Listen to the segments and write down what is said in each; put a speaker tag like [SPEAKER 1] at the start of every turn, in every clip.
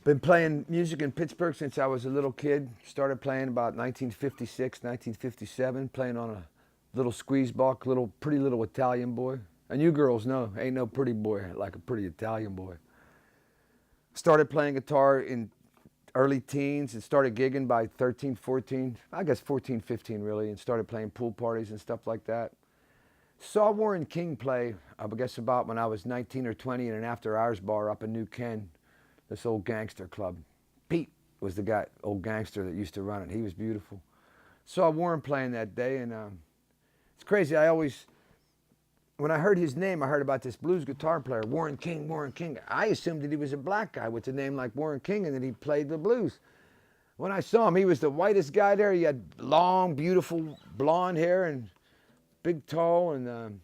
[SPEAKER 1] Been playing music in Pittsburgh since I was a little kid. Started playing about 1956, 1957, playing on a little squeeze box, pretty little Italian boy. And you girls know, ain't no pretty boy like a pretty Italian boy. Started playing guitar in early teens and started gigging by 13, 14, I guess 14, 15 really, and started playing pool parties and stuff like that. Saw Warren King play, I guess about when I was 19 or 20 in an after-hours bar up in New Ken, this old gangster club. Pete was the guy, old gangster that used to run it. He was beautiful. Saw Warren playing that day, and it's crazy. When I heard his name, I heard about this blues guitar player, Warren King, Warren King. I assumed that he was a black guy with a name like Warren King and that he played the blues. When I saw him, he was the whitest guy there. He had long, beautiful blonde hair and big, tall, and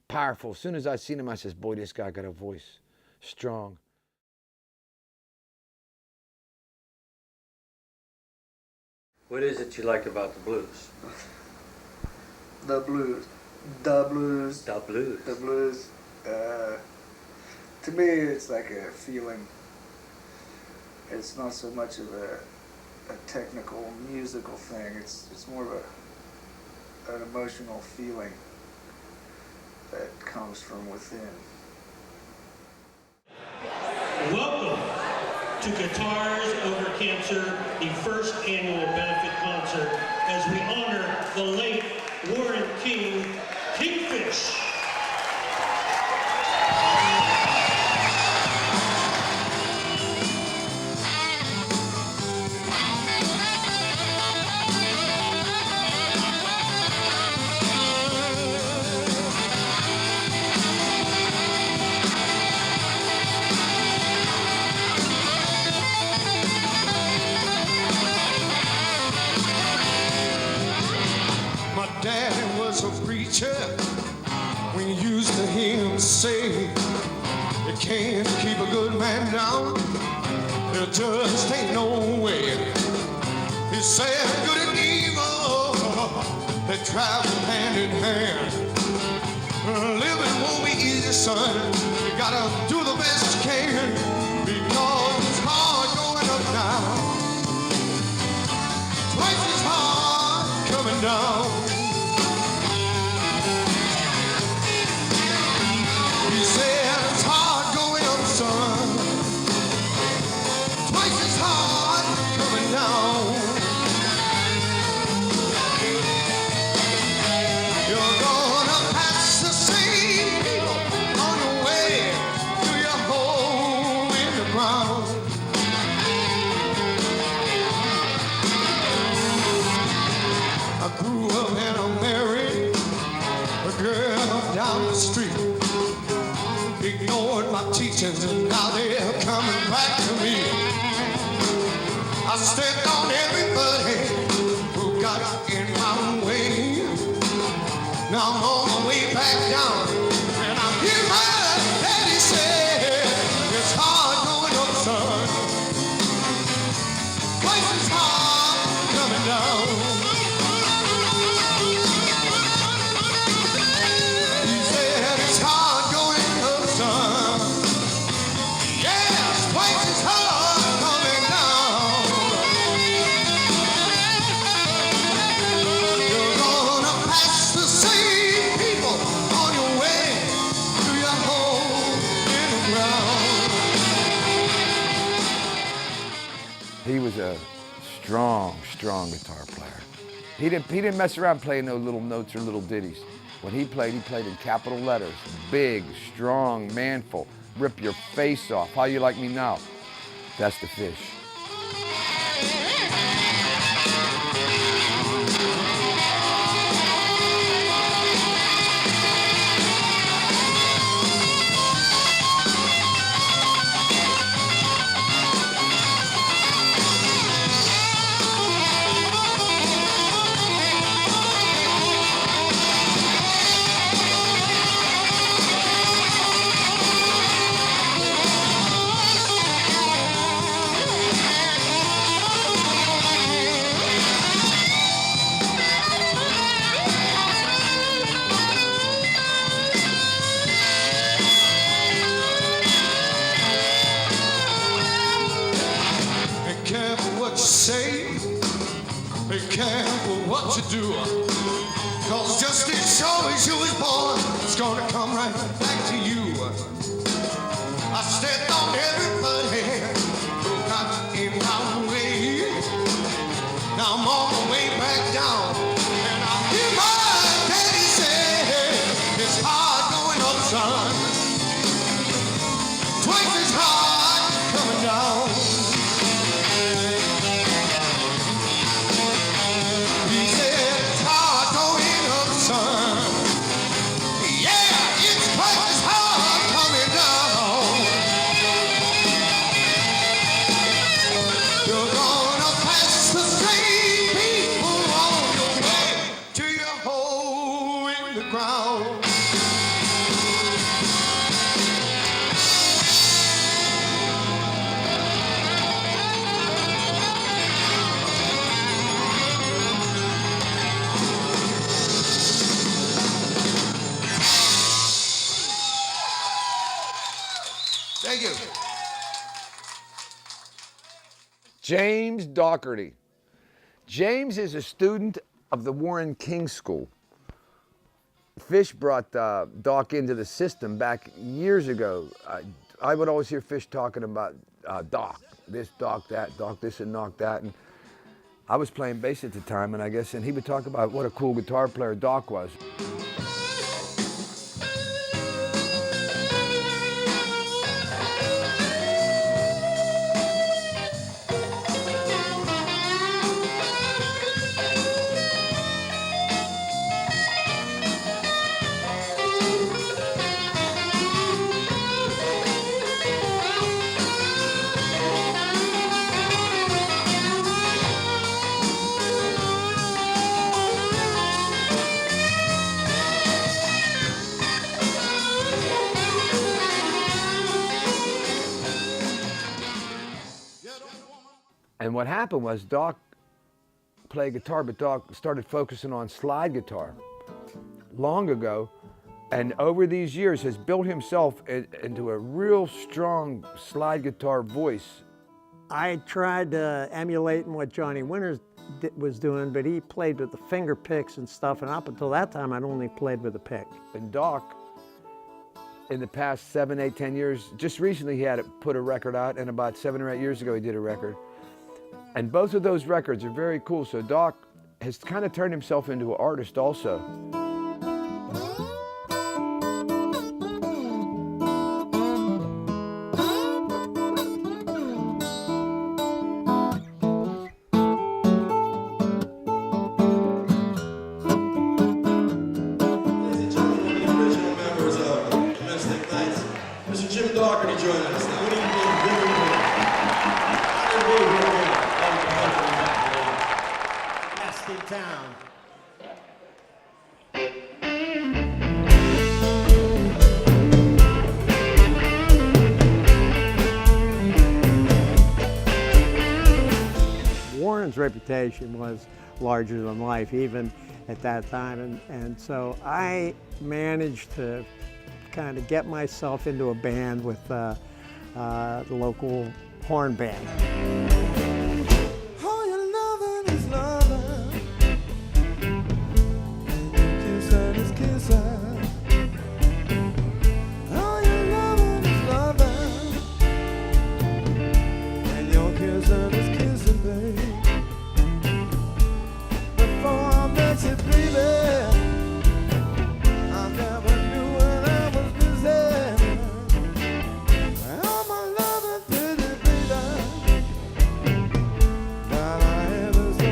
[SPEAKER 1] powerful. As soon as I seen him, I says, boy, this guy got a voice, strong.
[SPEAKER 2] What is it you like about the blues?
[SPEAKER 3] The blues. The blues.
[SPEAKER 2] The blues.
[SPEAKER 3] The blues. To me, it's like a feeling. It's not so much of a technical, musical thing. It's more of an emotional feeling that comes from within.
[SPEAKER 4] Welcome to Guitars Over Cancer, the first annual benefit concert, as we honor the late Warren King, Kingfish.
[SPEAKER 5] A preacher, when you used to hear him say, you can't keep a good man down, there just ain't no way. He said good and evil, they travel hand in hand. Living won't be easy, son, you gotta do the best you can, because it's hard going up now, twice as hard coming down. He said it's hard going up, son, twice as hard coming down. You're gonna pass the same people on your way to your hole in the ground. I grew up and I married a girl down the street. Ignored my teachings and now they're coming back to me. I stepped on everybody who got in my way. Now I'm on my way back down, and I hear my daddy say, it's hard going up, son, twice as hard coming down. He said it's hard going up, son, yes, twice as hard coming down. You're gonna pass the same people on your way to your hole in the ground.
[SPEAKER 1] He was a strong, strong guitar player. He didn't mess around playing no little notes or little ditties. When he played in capital letters. Big, strong, manful. Rip your face off. How you like me now? That's the Fish.
[SPEAKER 5] careful what you do. Cause just as sure as you was born, it's gonna come right back to you. I stepped on everybody who got in my way. Now I'm on my way back down, and I hear my daddy say, it's hard going up, son. Twice as hard coming down. He said, it's hard going up, son. Yeah, it's twice as hard coming down. You're gonna pass the same people on your way to your hole in the ground. Thank you.
[SPEAKER 1] James Dougherty. James is a student of the Warren King School. Fish brought Doc into the system back years ago. I would always hear Fish talking about Doc, this, Doc, that, Doc, this, and Doc, that. And I was playing bass at the time, and he would talk about what a cool guitar player Doc was. And what happened was Doc played guitar, but Doc started focusing on slide guitar long ago, and over these years has built himself into a real strong slide guitar voice.
[SPEAKER 6] I tried emulating what Johnny Winters was doing, but he played with the finger picks and stuff, and up until that time I'd only played with a pick.
[SPEAKER 1] And Doc, in the past 7, 8, 10 years, just recently he had put a record out, and about 7 or 8 years ago he did a record. And both of those records are very cool. So Doc has kind of turned himself into an artist also.
[SPEAKER 7] Mr. Jim Dougherty joining us now. Good evening. Best in town.
[SPEAKER 6] Warren's reputation was larger than life, even at that time, and so I managed to kind of get myself into a band with the local horn band.
[SPEAKER 5] All your loving is loving, and your kissing is kissing. All your loving is loving, and your kissing is kissing, babe. Before I met you, baby, I never knew when I was busy. All my loving, pretty baby, God, I ever so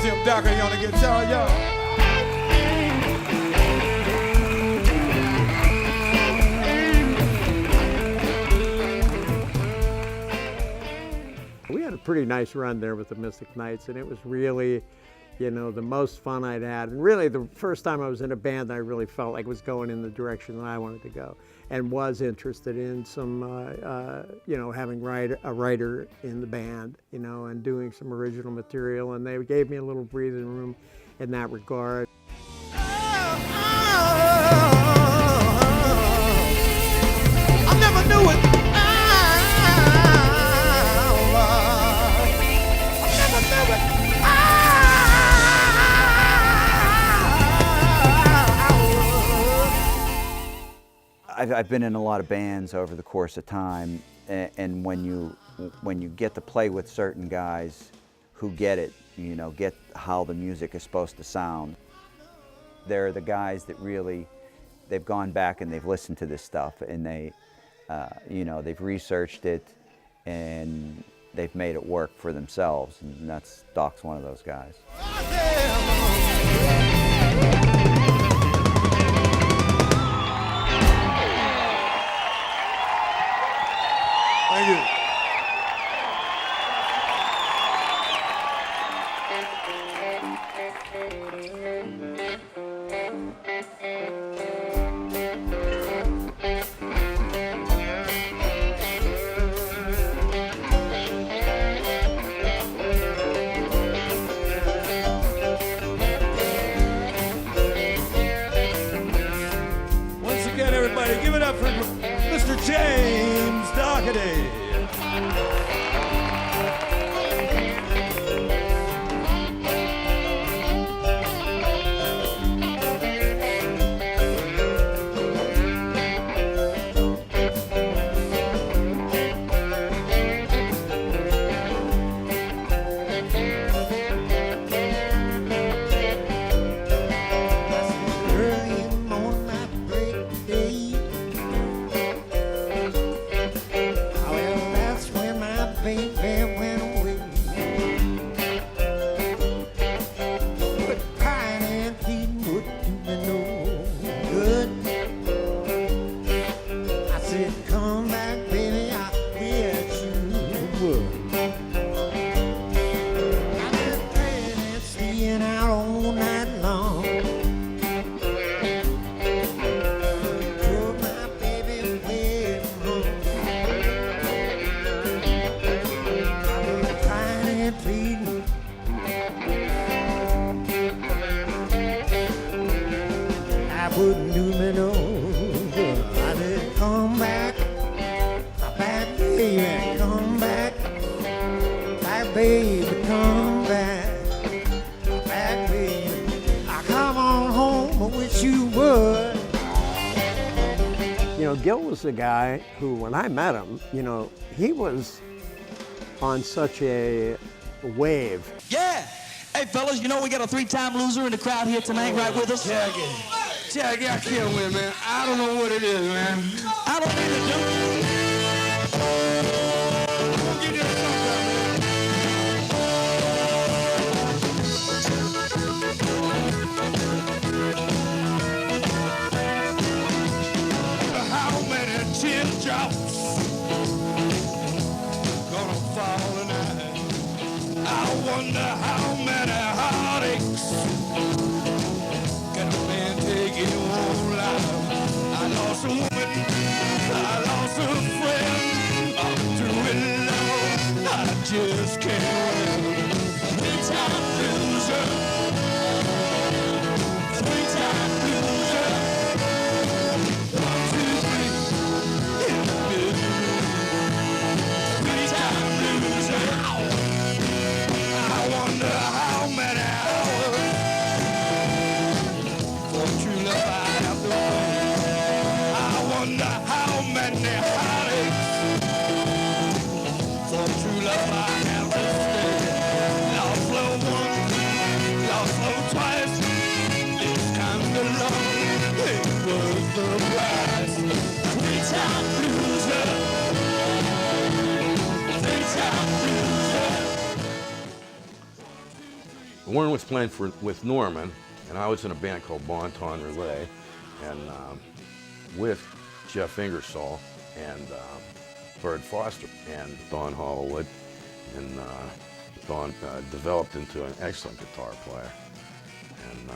[SPEAKER 8] Tim Doherty on the guitar, y'all.
[SPEAKER 6] We had a pretty nice run there with the Mystic Knights, and it was really, you know, the most fun I'd had. And really the first time I was in a band, I really felt like it was going in the direction that I wanted to go, and was interested in some, you know, having a writer in the band, you know, and doing some original material. And they gave me a little breathing room in that regard.
[SPEAKER 5] I never knew it.
[SPEAKER 9] I've been in a lot of bands over the course of time, and when you get to play with certain guys who get it, you know, get how the music is supposed to sound, they're the guys that really, they've gone back and they've listened to this stuff, and they, you know, they've researched it and they've made it work for themselves, and Doc's one of those guys.
[SPEAKER 8] Thank you. Once again, everybody, give it up for Mr. James Doherty.
[SPEAKER 5] Wouldn't do me no good. I said, come back, baby, come back, baby, come back, baby. I come on home, I wish you would.
[SPEAKER 6] You know, Gil was the guy who, when I met him, you know, he was on such a wave.
[SPEAKER 10] Yeah! Hey, fellas, you know we got a three-time loser in the crowd here tonight, right with us?
[SPEAKER 8] Jackie, I can't win, man. I don't know what it is, man.
[SPEAKER 10] I don't need to do.
[SPEAKER 8] Get this sometime, man. How many teardrops gonna fall tonight? I wonder how many heartaches can a man take in one life? I lost a woman, I lost a friend,
[SPEAKER 11] Warren was playing with Norman, and I was in a band called Bon Ton Relay, and with Jeff Ingersoll and Bird Foster and Don Hollywood, and Don developed into an excellent guitar player. And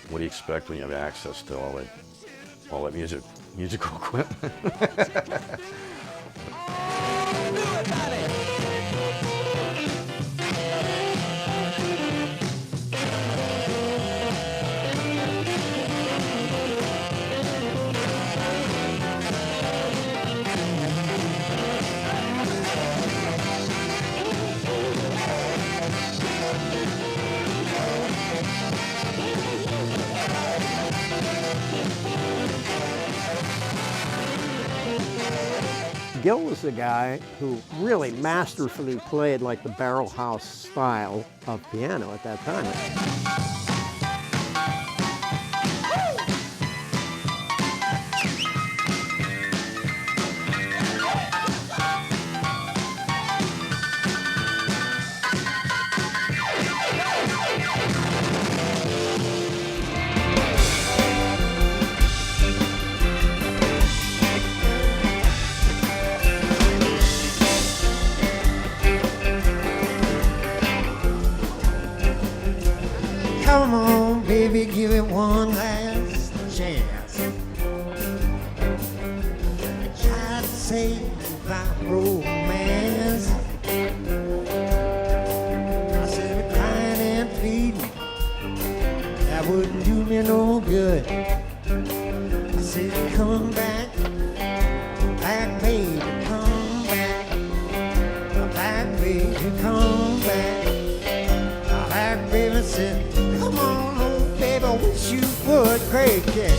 [SPEAKER 11] what do you expect when you have access to all that musical equipment?
[SPEAKER 6] Gil was the guy who really masterfully played like the barrel house style of piano at that time.
[SPEAKER 5] Come on, baby, give it one last chance. Try to save our romance. I said, we're crying and pleading, that wouldn't do me no good. I said, come back, baby, come back, baby, come back. Back, baby, said, come on home, baby, I wish you would, great kid.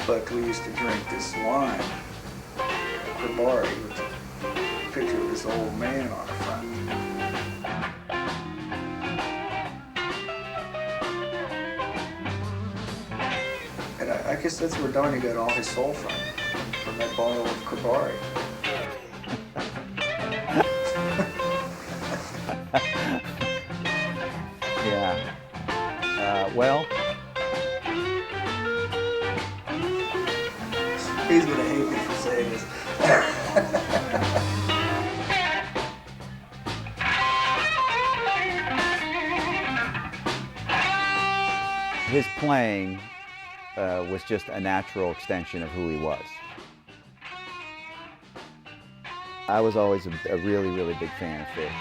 [SPEAKER 3] But we used to drink this wine, Cribari, with a picture of this old man on the front. And I guess that's where Donnie got all his soul from that bottle of Cribari.
[SPEAKER 9] Yeah. Well,
[SPEAKER 3] He's gonna hate me for saying this.
[SPEAKER 9] his playing was just a natural extension of who he was. I was always a really, really big fan of Fish.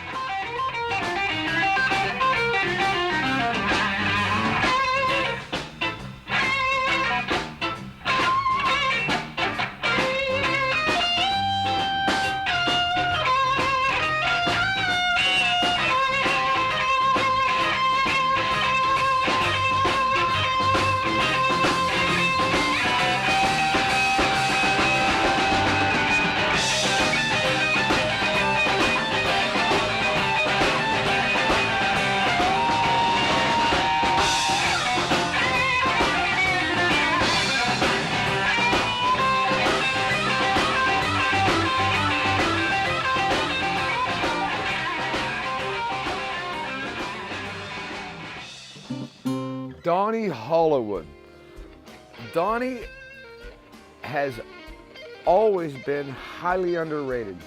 [SPEAKER 1] Donnie Hollywood. Donnie has always been highly underrated.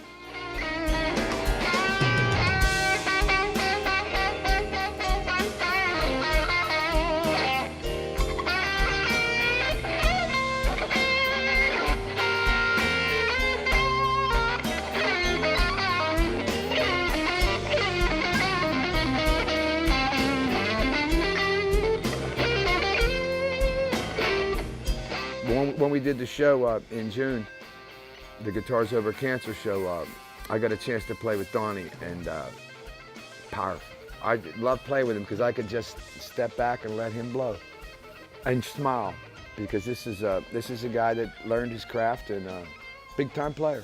[SPEAKER 1] When we did the show in June, the Guitars Over Cancer show, I got a chance to play with Donnie, and powerful. I love playing with him because I could just step back and let him blow and smile, because this is a guy that learned his craft and big time player.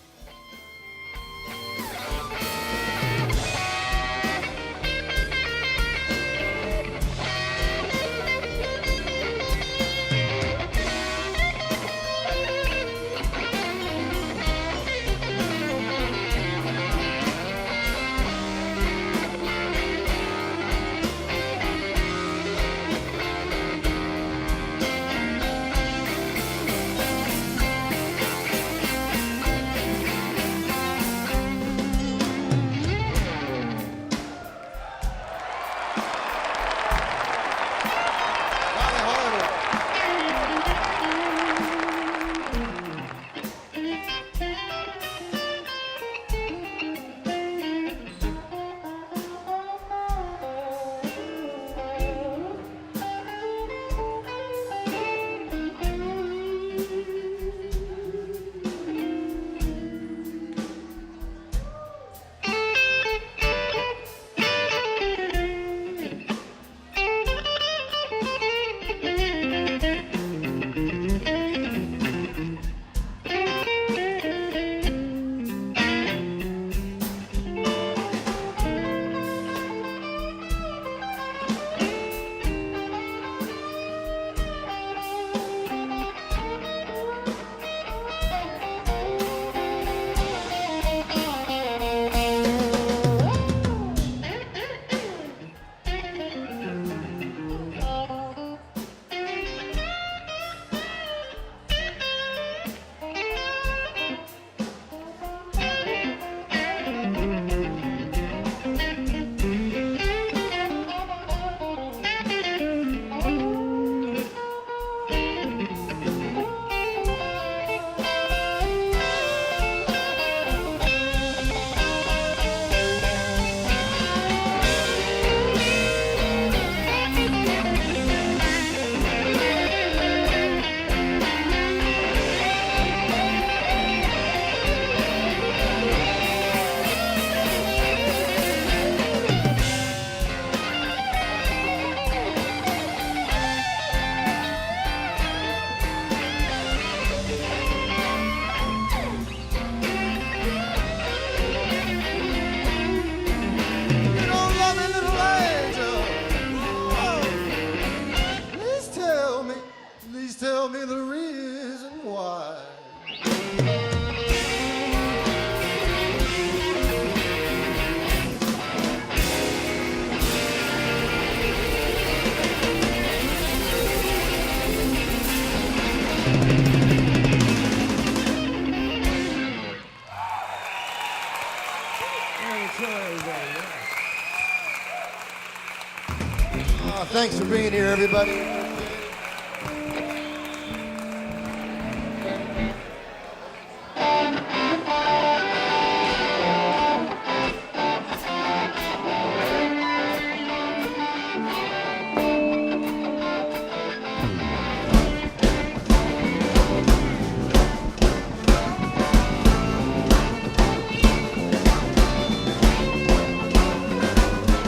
[SPEAKER 7] Thanks for being here, everybody.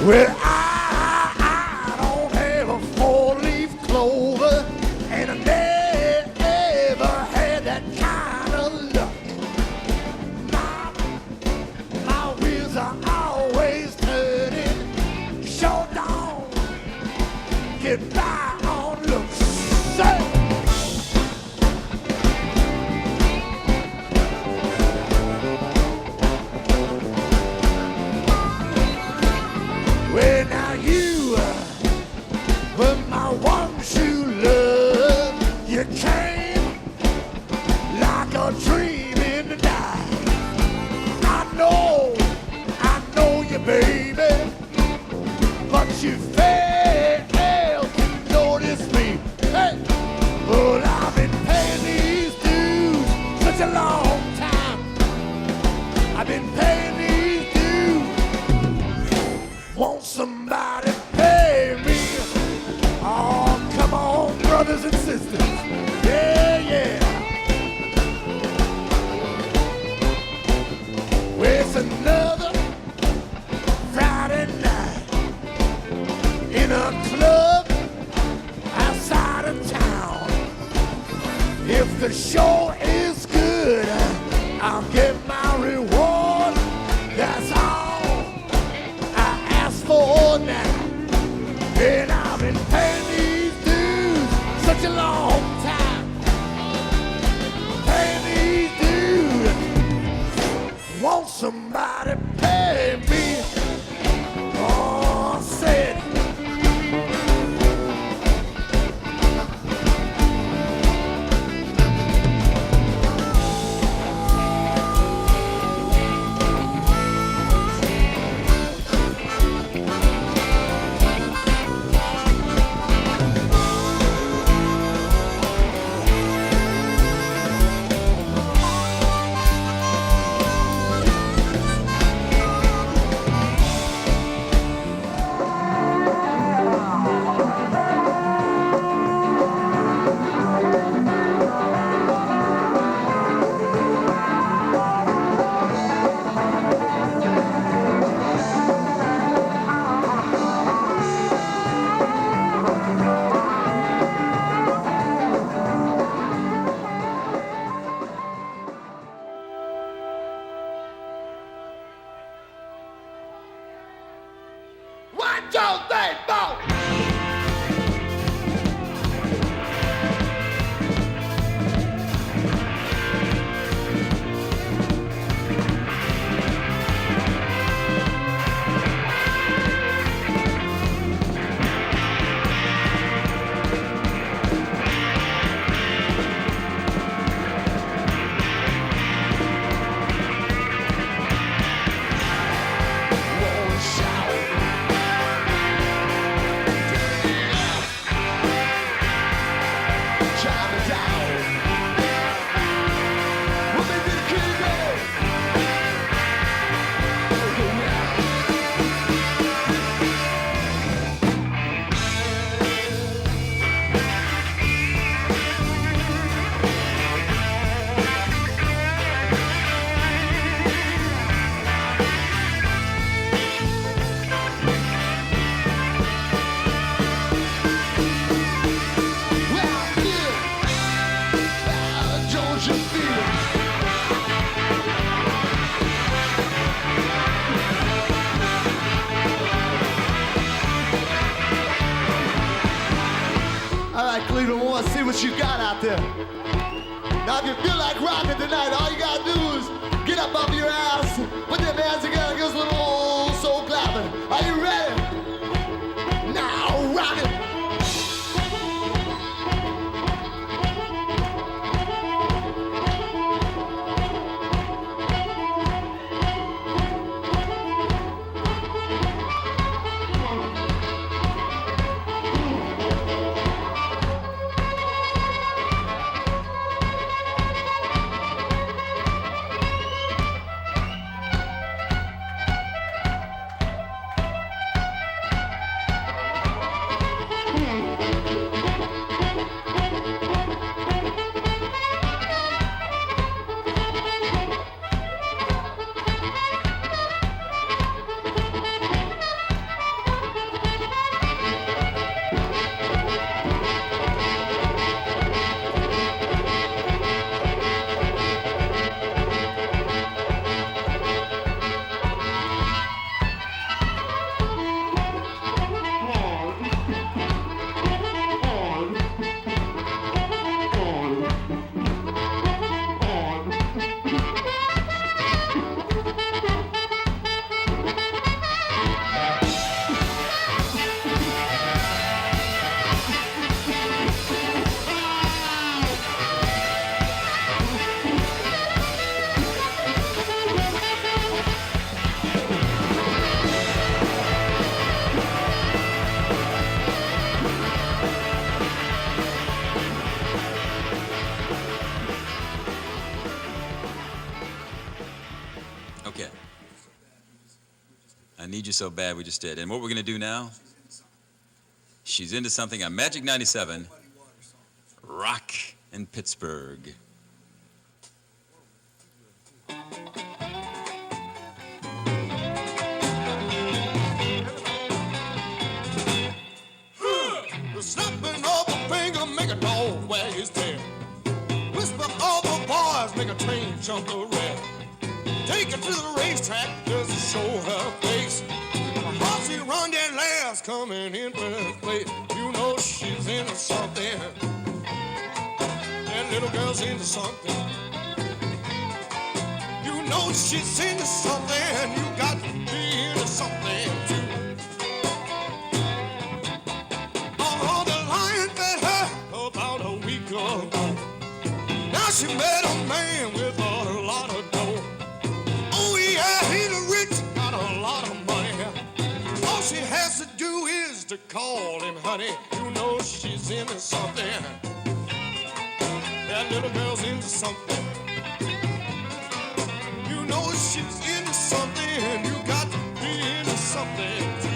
[SPEAKER 5] Well, I don't have a four-leaf clover, and I never had that kind of luck. My wheels are always turning, sure don't get by on looks. Say. Well, now you were my one true love. You came like a dream in the night. I know you, baby, but you failed to notice me. Hey, well, I've been paying these dues such a long time. I've been paying these dues. Won't somebody pay me? Oh, come on, brothers and sisters. Yeah, yeah. Well, it's another Friday night in a club outside of town. If the show is good, I'll get my reward. That's all I ask for now. And I've been paying these dues such a long time. Paying these dues. Won't somebody pay me? Oh, I said. One, two, three, four. Cleveland, want to see what you got out there. Now, if you feel like rocking tonight, all you gotta do is get up off your ass, put them hands together, give us a little old soul clapping. Are you ready? Now, rock it.
[SPEAKER 12] you so bad we just did. And what we're going to do now, She's Into Something on Magic 97, Rock in Pittsburgh.
[SPEAKER 5] The snapping of a finger make a dog wag his tail. Whisper of the boys make a train jump the rail. Take her to the racetrack just to show her face. While she run that last coming in first place. You know she's into something. That little girl's into something. You know she's into something. You got to be into something too. Now she met a man with a lot of dough. Oh yeah, he's rich, got a lot of money. All she has to do is to call him honey. You know she's into something. That little girl's into something. You know she's into something. You got to be into something too.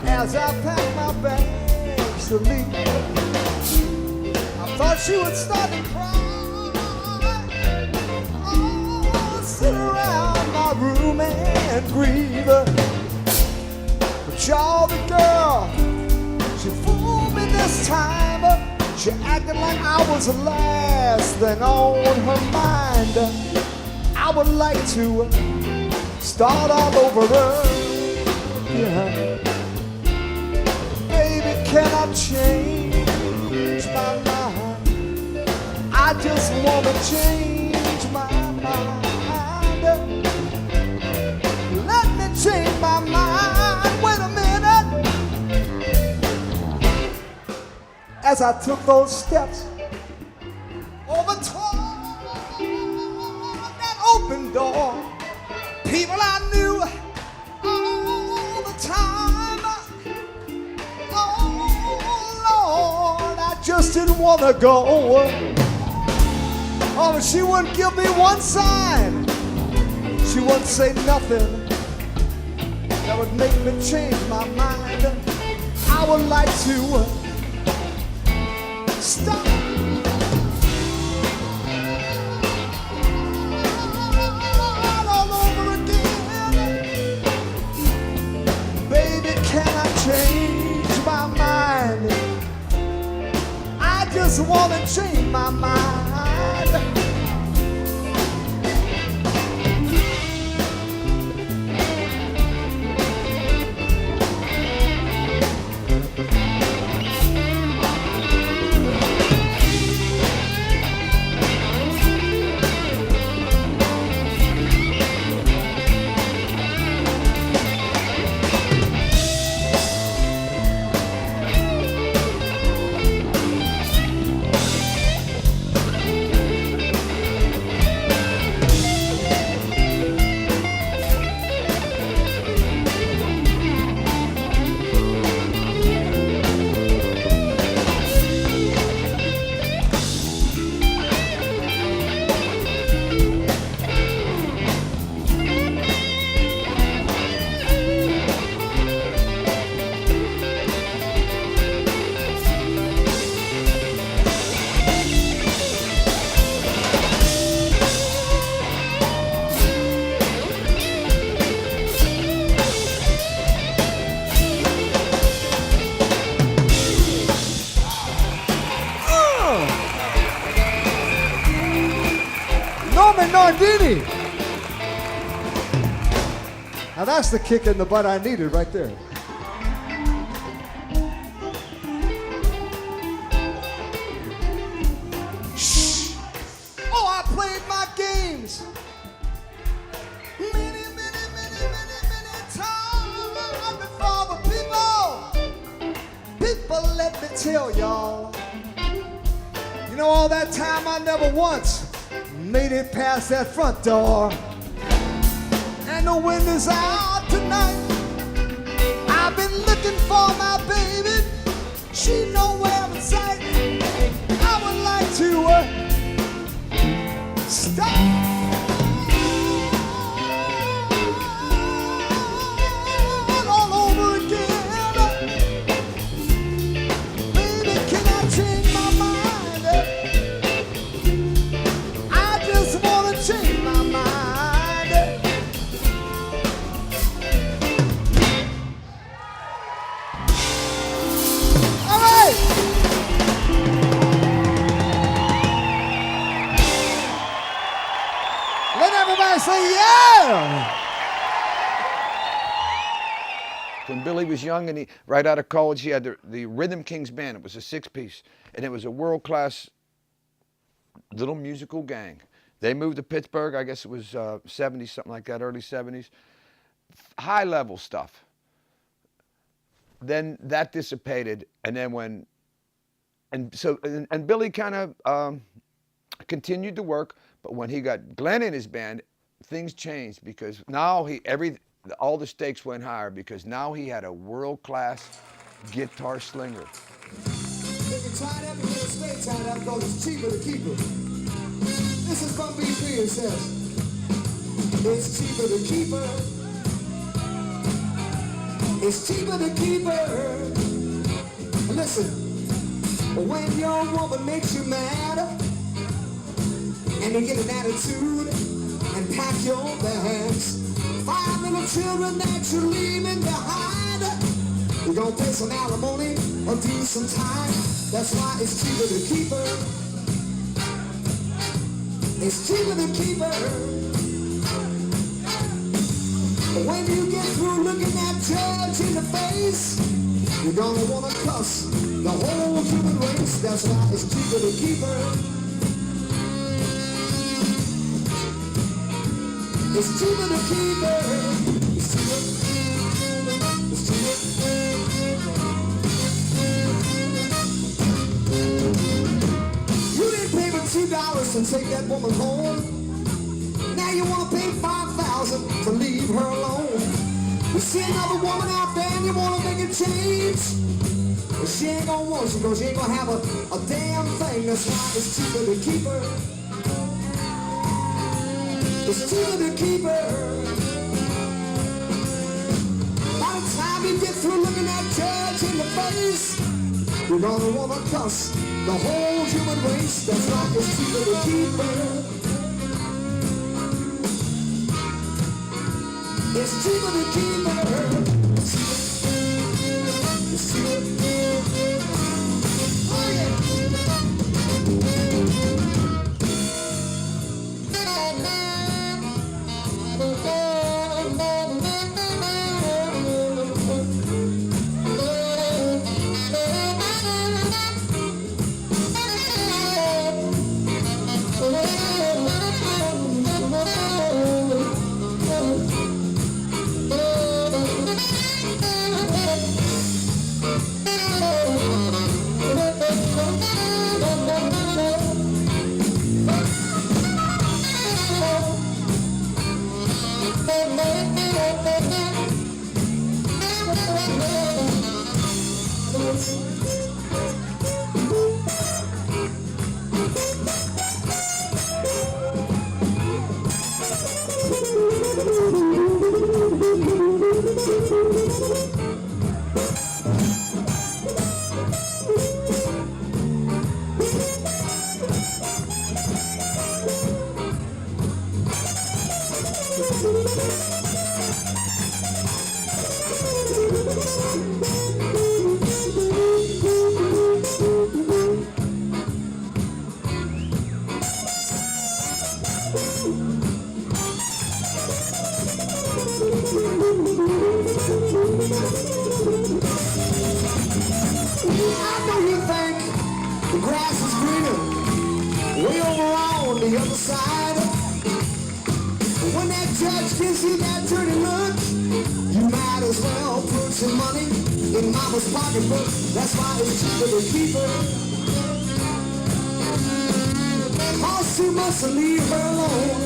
[SPEAKER 13] As I packed my bags to leave, I thought she would start to cry. Oh, sit around my room and grieve. But y'all, the girl, she fooled me this time. She acted like I was the last thing on her mind. I would like to start all over again. Can I change my mind? I just want to change my mind. Let me change my mind. Wait a minute. As I took those steps over toward that open door, people I knew all the time. Just didn't want to go. Oh, but she wouldn't give me one sign. She wouldn't say nothing that would make me change my mind. I would like to stop. All over again. Baby, can I change my mind? I just want to change my mind. Billy! Now that's the kick in the butt I needed right there. Shh! Oh, I played my games many times before the people, let me tell y'all. You know, all that time I never once made it past that front door. And the wind is out tonight. I've been looking for my baby. She nowhere in sight. I would like to stop all over again. Baby, can I change my mind? I just want to change my mind. All right. Let everybody say yeah.
[SPEAKER 1] When Billy was young and he right out of college, he had the Rhythm Kings band. It was a 6-piece, and it was a world-class little musical gang. They moved to Pittsburgh. I guess it was 70s, something like that, early 70s. High-level stuff. Then that dissipated, and then and Billy kind of continued to work, but when he got Glenn in his band, things changed because now all the stakes went higher because now he had a world-class guitar slinger.
[SPEAKER 13] If you try that, you'll stay tied up because it's cheaper to keep it. This is from BP, it says, it's cheaper to keep her. It's cheaper to keep her. Listen, when your woman makes you mad and you get an attitude and pack your bags, 5 little children that you're leaving behind, you're gonna pay some alimony or do some time. That's why it's cheaper to keep her. It's cheaper to keep her. When you get through looking that judge in the face, you're gonna wanna cuss the whole human race. That's why it's cheaper to keep her. It's cheaper to keep her. It's cheaper. It's cheaper. You didn't pay me $2 to take that woman home. Now you wanna pay $5,000 to leave her alone. You see another woman out there and you wanna make a change, but she ain't gonna want you because she ain't gonna have a damn thing. That's why it's cheaper to keep her. It's cheaper to keep her. By the time you get through looking that judge in the face, you're gonna wanna cuss the whole human race. That's why it's cheaper to keep her. It's cheaper to keep her. It's cheaper. Oh yeah. side. But when that judge gives you that dirty look, you might as well put some money in mama's pocketbook. That's why it's cheaper to keep her. Costs too much to leave her alone.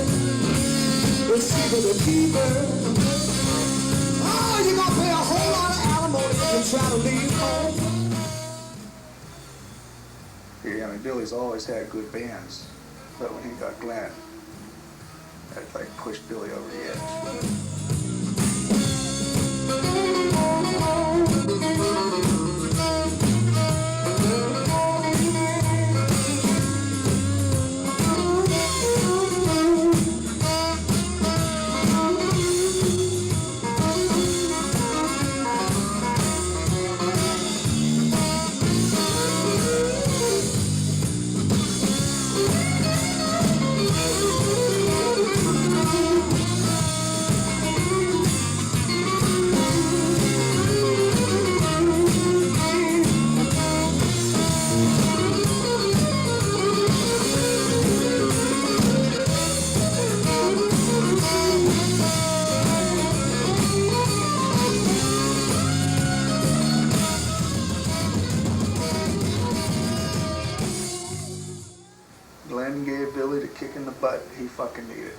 [SPEAKER 13] It's cheaper to keep her. Oh, you're gonna pay a whole lot of alimony and try to leave home.
[SPEAKER 3] Yeah, I mean, Billy's always had good bands, but when he got Glenn, that like pushed Billy over the edge. Glenn gave Billy the kick in the butt he fucking needed.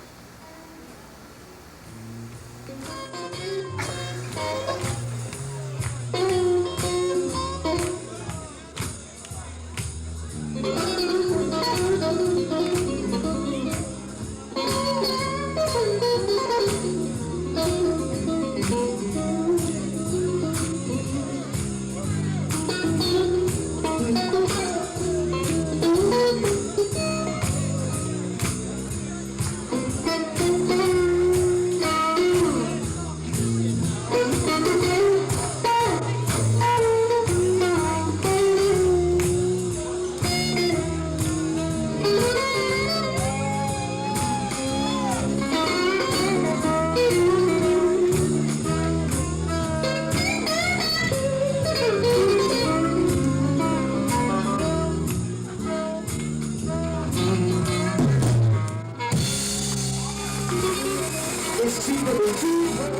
[SPEAKER 3] It's cheaper to keep her.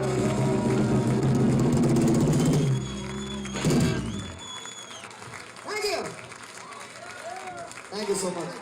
[SPEAKER 3] Thank you. Thank you so much.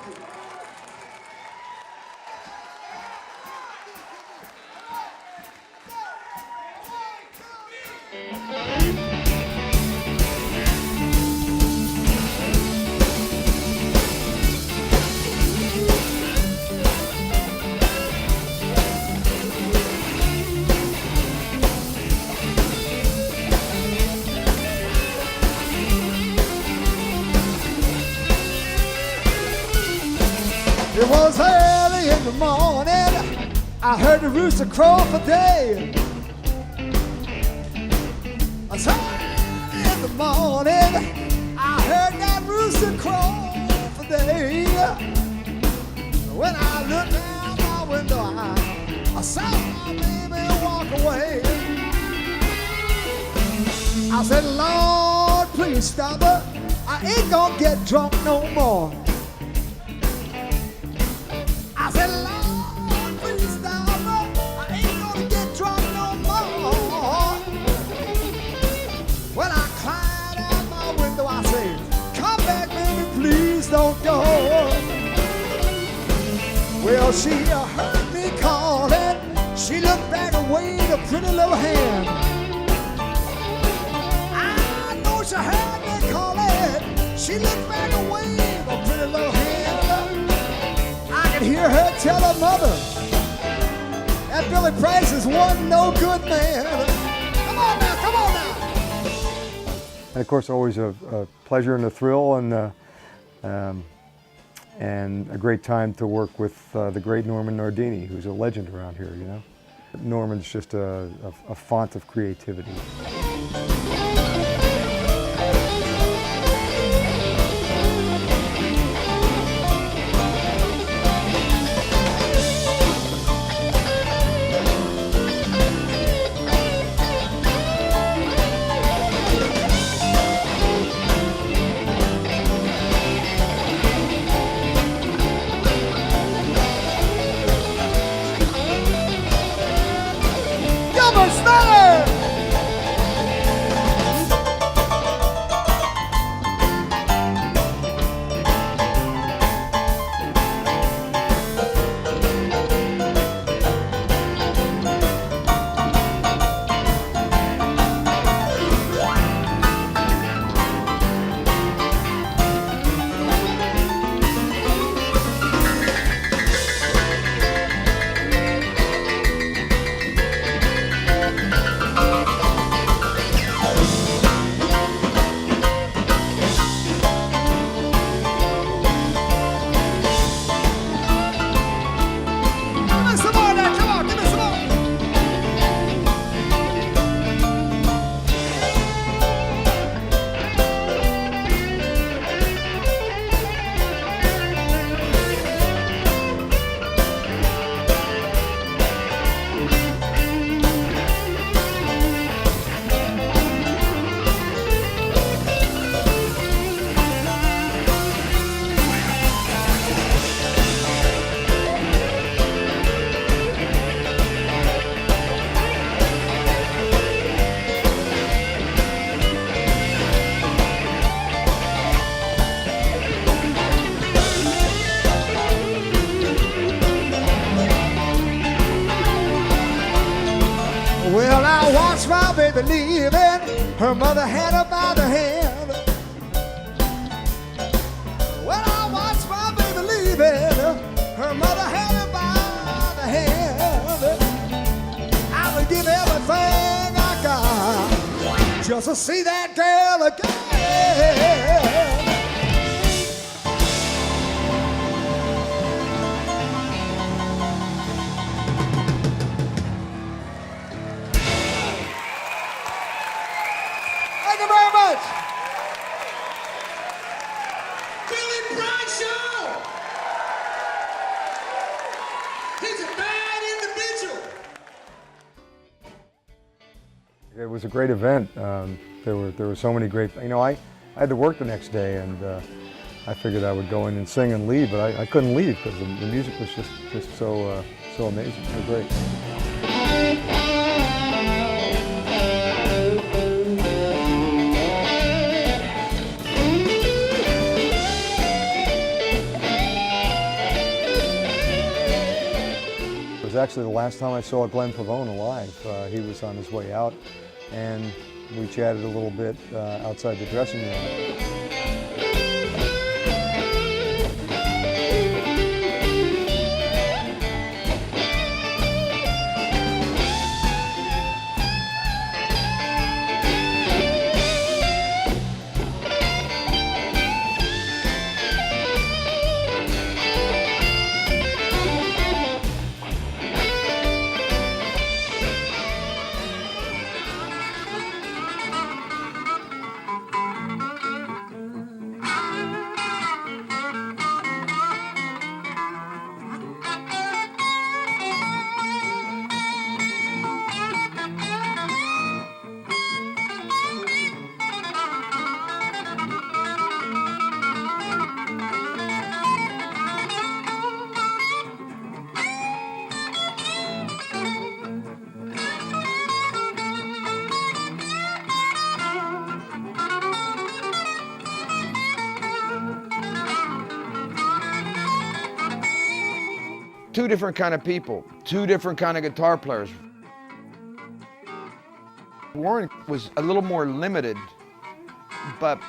[SPEAKER 13] It was early in the morning, I heard the rooster crow for day. It was early in the morning, I heard that rooster crow for day. When I looked out my window, I saw my baby walk away. I said, Lord, please stop her. I ain't gonna get drunk no more. I said, Lord, please stop her. I ain't gonna get drunk no more. When I climbed out my window, I said, come back, baby, please don't go. Well, she heard me calling. She looked back and waved a pretty little hand. I know she heard me calling. She looked back and waved a pretty little hand. Hear her tell her mother that Billy Price is one no good man. Come on now, come on now.
[SPEAKER 14] And of course, always a pleasure and a thrill, and a great time to work with the great Norman Nardini, who's a legend around here. You know, Norman's just a font of creativity.
[SPEAKER 13] my baby leaving. Her mother had her by the hand. When I watched my baby leaving, her mother had her by the hand. I would give everything I got just to see that girl again. Thank you very much.
[SPEAKER 8] Billy Bradshaw! He's a bad individual.
[SPEAKER 14] It was a great event. There were so many great. You know, I had to work the next day, and I figured I would go in and sing and leave, but I couldn't leave because the music was just so amazing, so great. It was actually the last time I saw Glenn Pavone alive. He was on his way out, and we chatted a little bit outside the dressing room.
[SPEAKER 1] Two different kind of people, two different kind of guitar players. Warren was a little more limited, but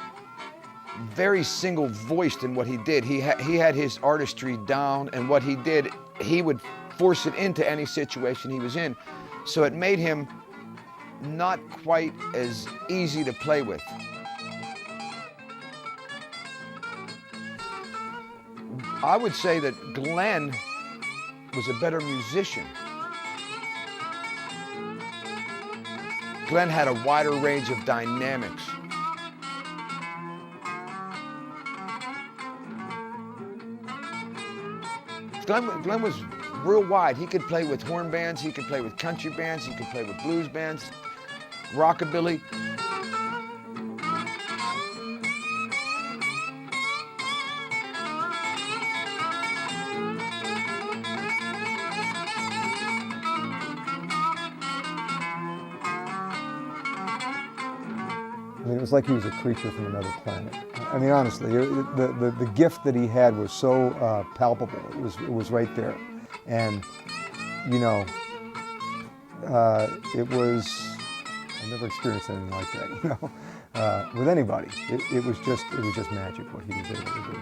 [SPEAKER 1] very single voiced in what he did. He had his artistry down, and what he did, he would force it into any situation he was in. So it made him not quite as easy to play with. I would say that Glenn was a better musician. Glenn had a wider range of dynamics. Glenn was real wide. He could play with horn bands, he could play with country bands, he could play with blues bands, rockabilly.
[SPEAKER 14] I mean, it was like he was a creature from another planet. I mean, honestly, the gift that he had was so palpable. It was right there, and you know, it was. I never experienced anything like that. You know, with anybody, it was just magic what he was able to do.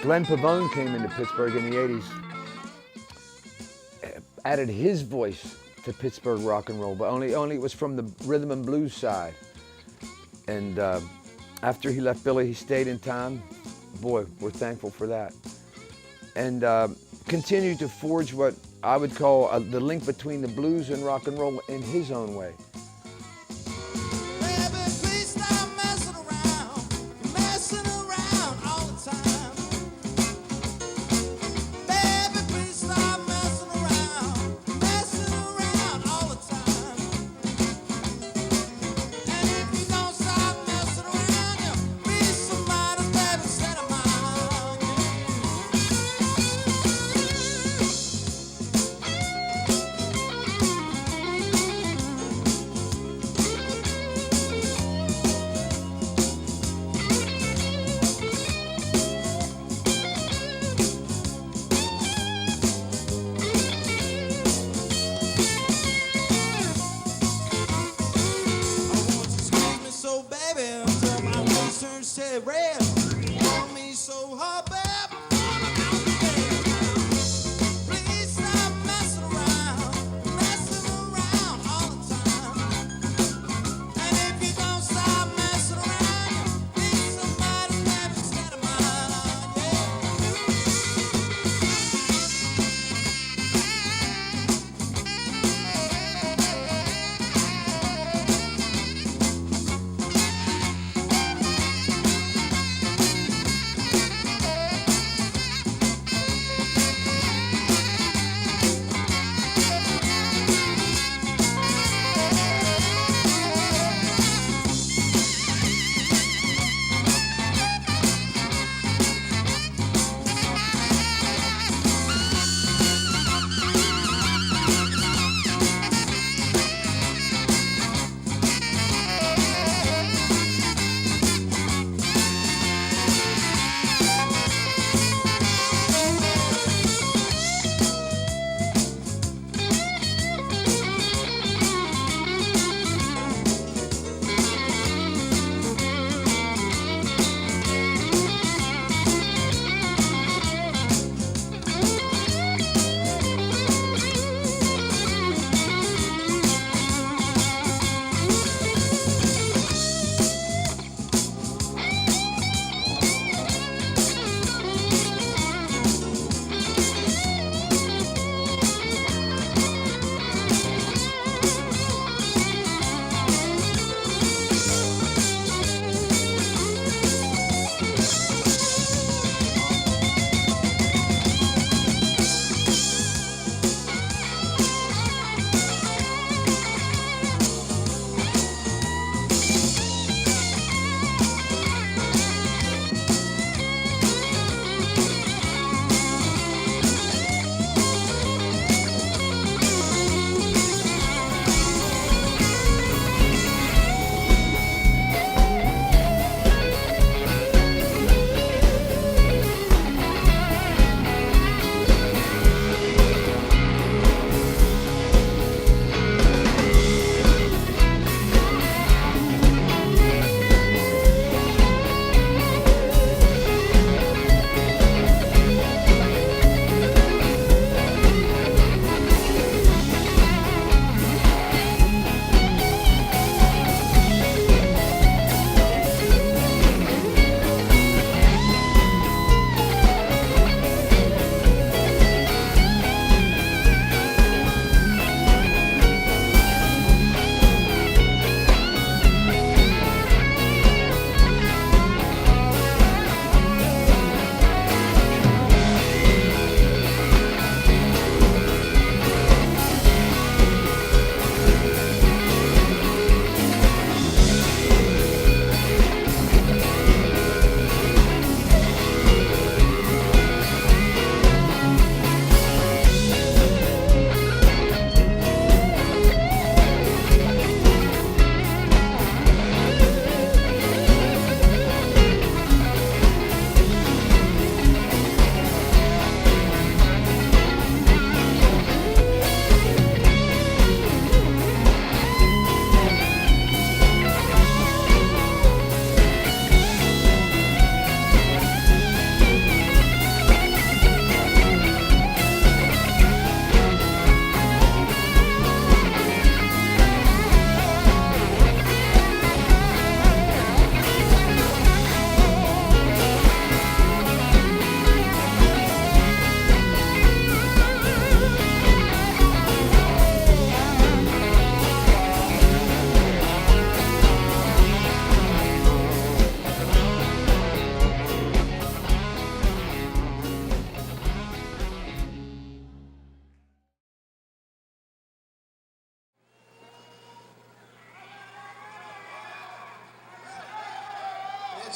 [SPEAKER 1] Glenn Pavone came into Pittsburgh in the 80s. Added his voice to Pittsburgh rock and roll, but only it was from the rhythm and blues side. And after he left Billy, he stayed in town. Boy, we're thankful for that. And continued to forge what I would call the link between the blues and rock and roll in his own way.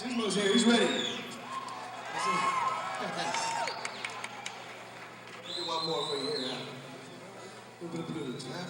[SPEAKER 8] Gizmo's here, he's ready. Maybe one more for you here, huh? A little bit of blues, huh?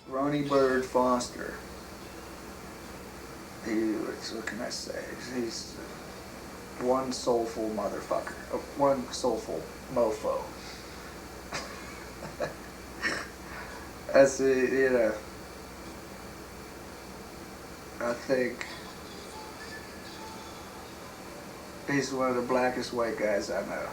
[SPEAKER 3] Ronnie Bird Foster. What can I say? He's one soulful motherfucker. One soulful mofo. That's it, you know. I think he's one of the blackest white guys I know.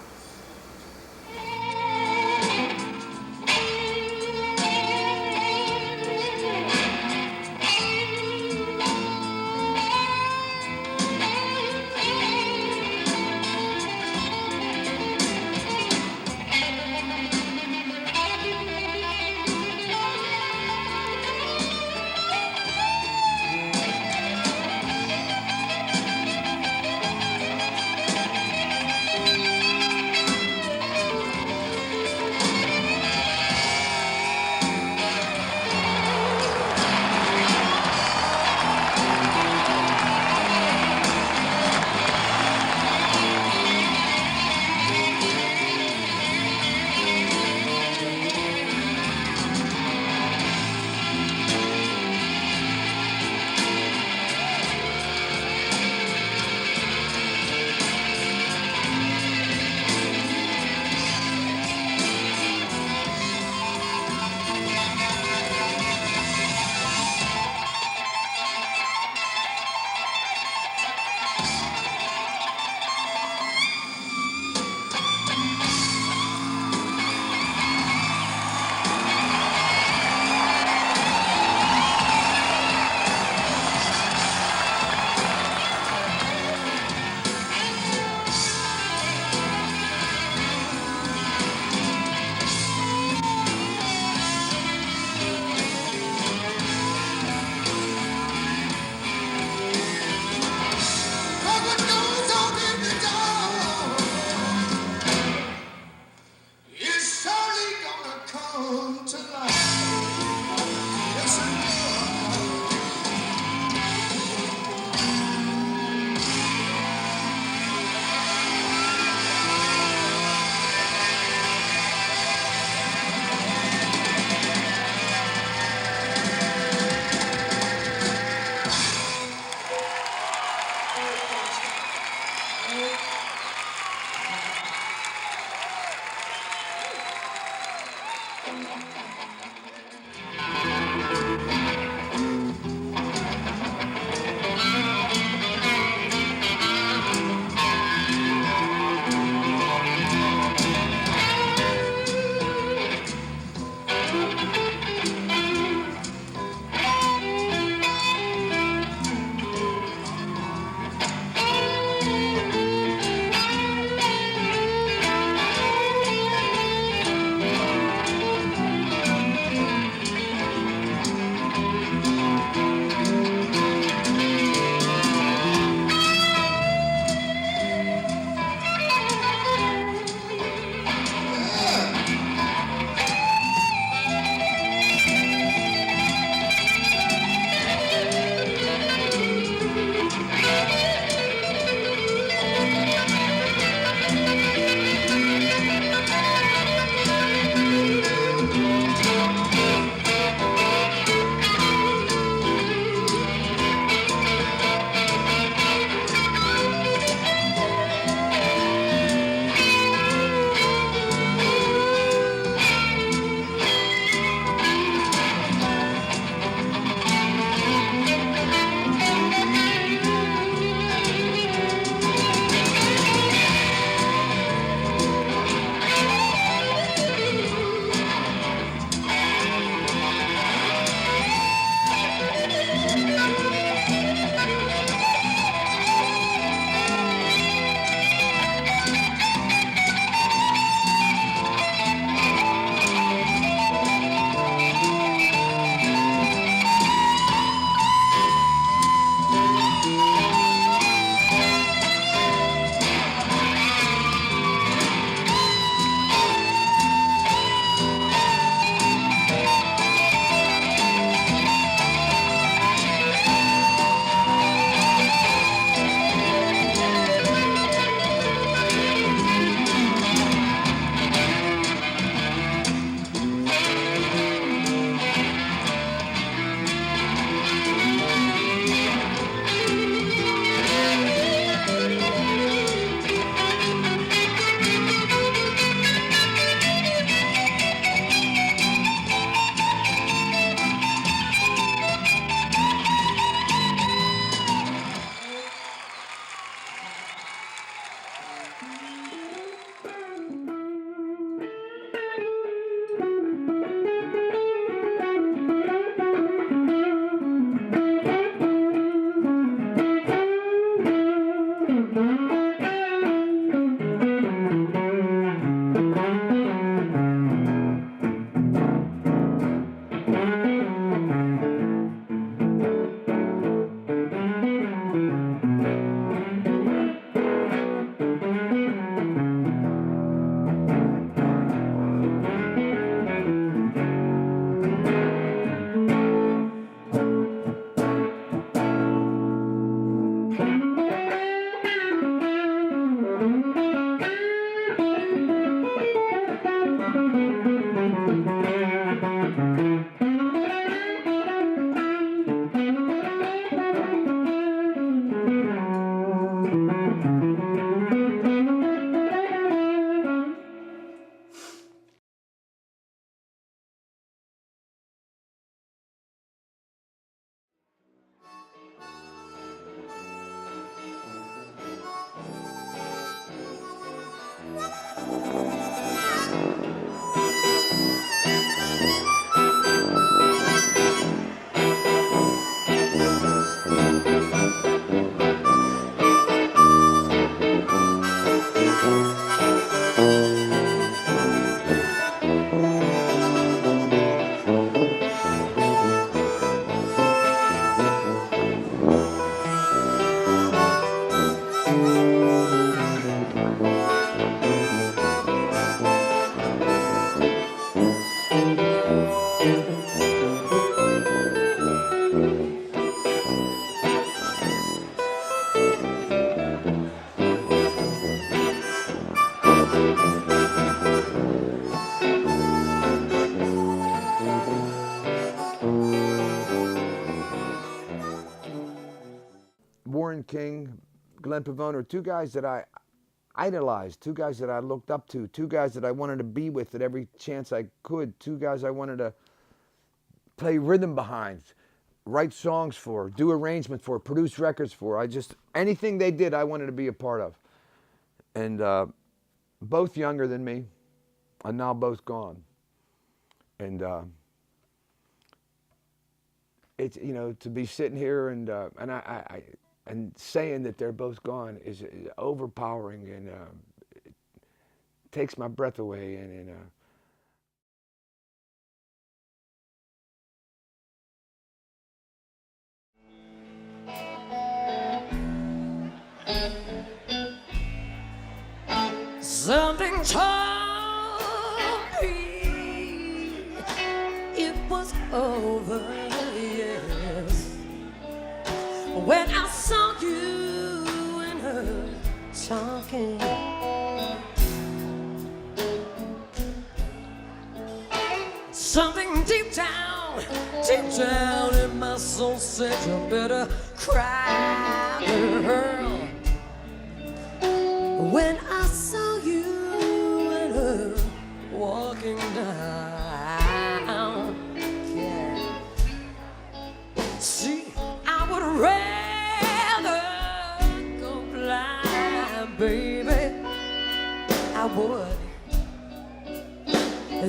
[SPEAKER 1] Len Pavone are two guys that I idolized, two guys that I looked up to, two guys that I wanted to be with at every chance I could, two guys I wanted to play rhythm behind, write songs for, do arrangements for, produce records for. Anything they did, I wanted to be a part of. And both younger than me, and now both gone. And it's, you know, to be sitting here and saying that they're both gone is overpowering, and it takes my breath away. And
[SPEAKER 15] something told me it was over, yes, when I saw you and her talking. Something deep down in my soul said you better cry, girl. When I saw you and her walking down, yeah. See, I would rather go blind, baby, I would,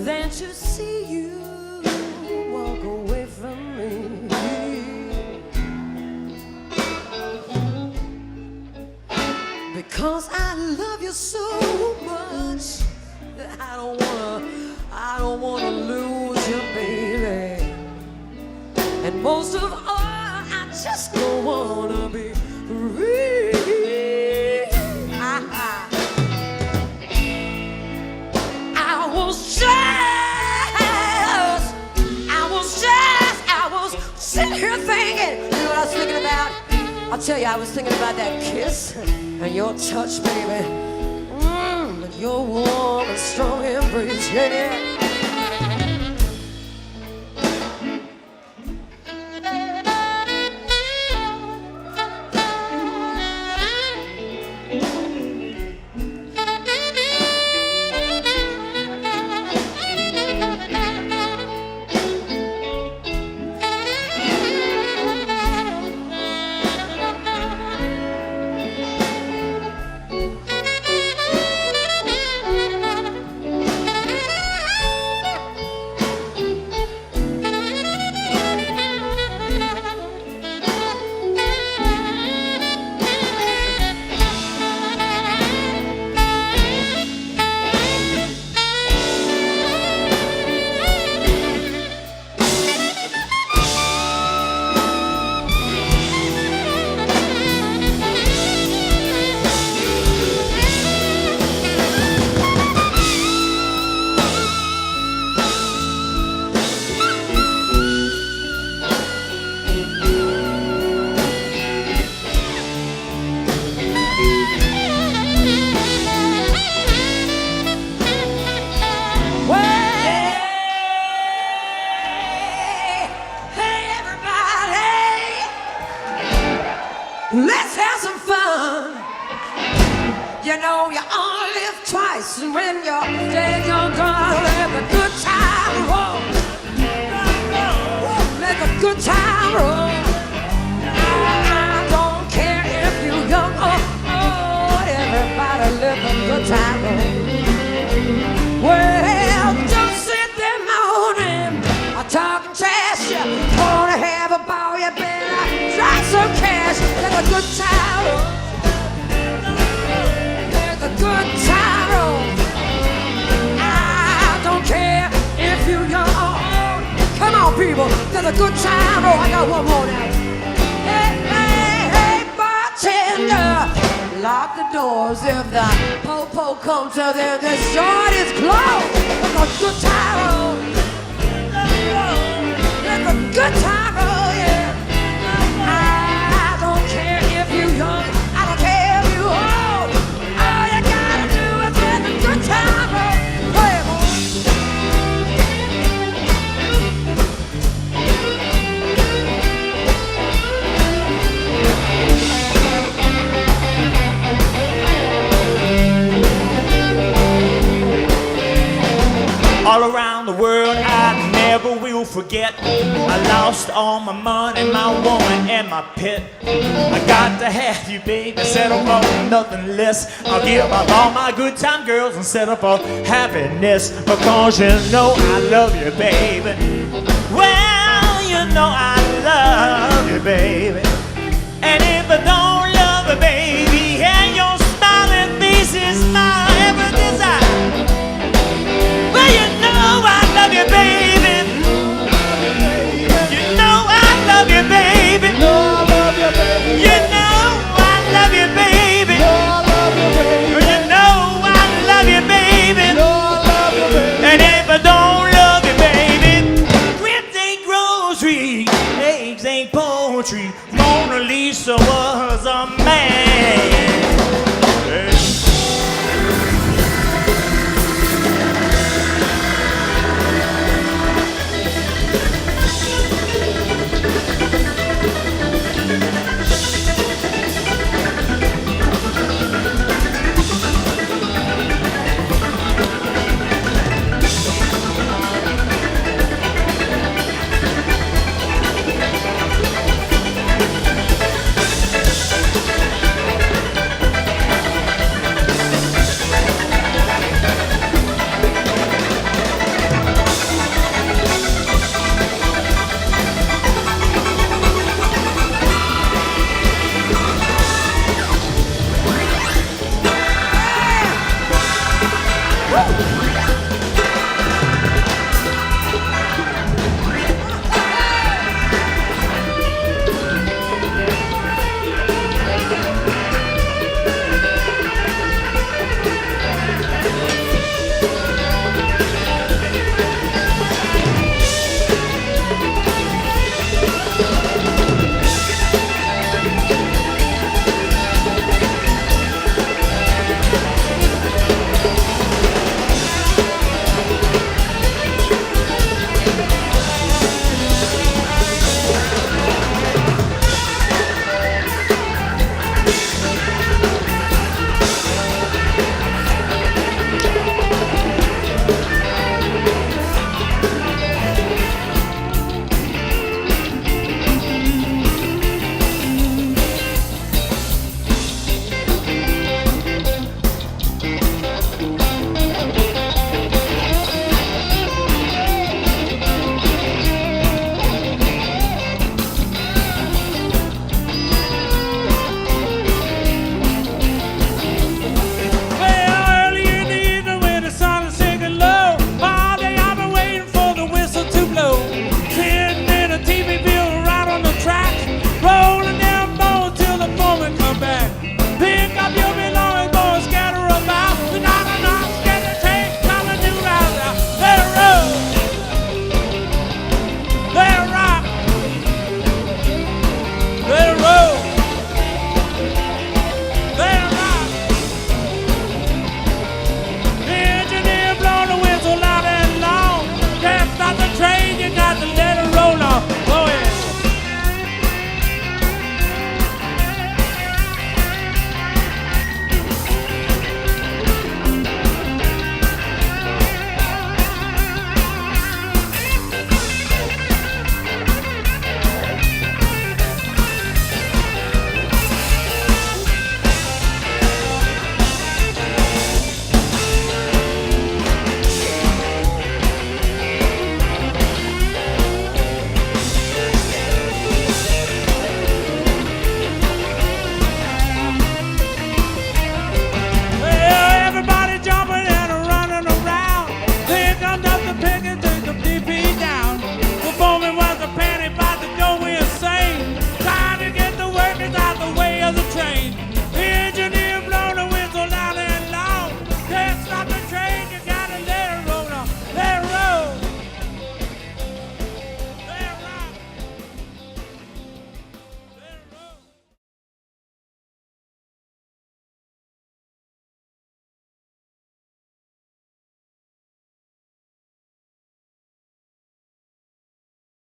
[SPEAKER 15] than to see you walk away from me. Because I love you so much that I don't wanna lose you, baby. And most of all, I just don't wanna be free. I was sitting here thinking, you know what I was thinking about? I'll tell you, I was thinking about that kiss and your touch, baby. And your warm and strong embrace, yeah. Let's have some fun. You know you only live twice, and when you're dead, you're gonna let the good time roll. Let the good time roll. I don't care if you're young or old, everybody let the good time roll. Well, don't sit there moaning or talking trash. You wanna have a ball, you better try some cash. Let the good time roll. Let the good time roll. I don't care if you're young or old. Come on, people, let the good time roll. I got one more now. Hey, hey, hey, bartender, lock the doors. If the po-po comes to them, this joint is closed. Let the good time roll. Let the good time roll, yeah. I don't care if you're young, I don't care if you're old. All you gotta do is let the good time roll. Play it, boy.
[SPEAKER 16] forget. I lost all my money, my woman, and my pet. I got to have you, baby, settle for nothing less. I'll give up all my good time girls and settle for happiness, because you know I love you, baby. Well, you know I love you, baby.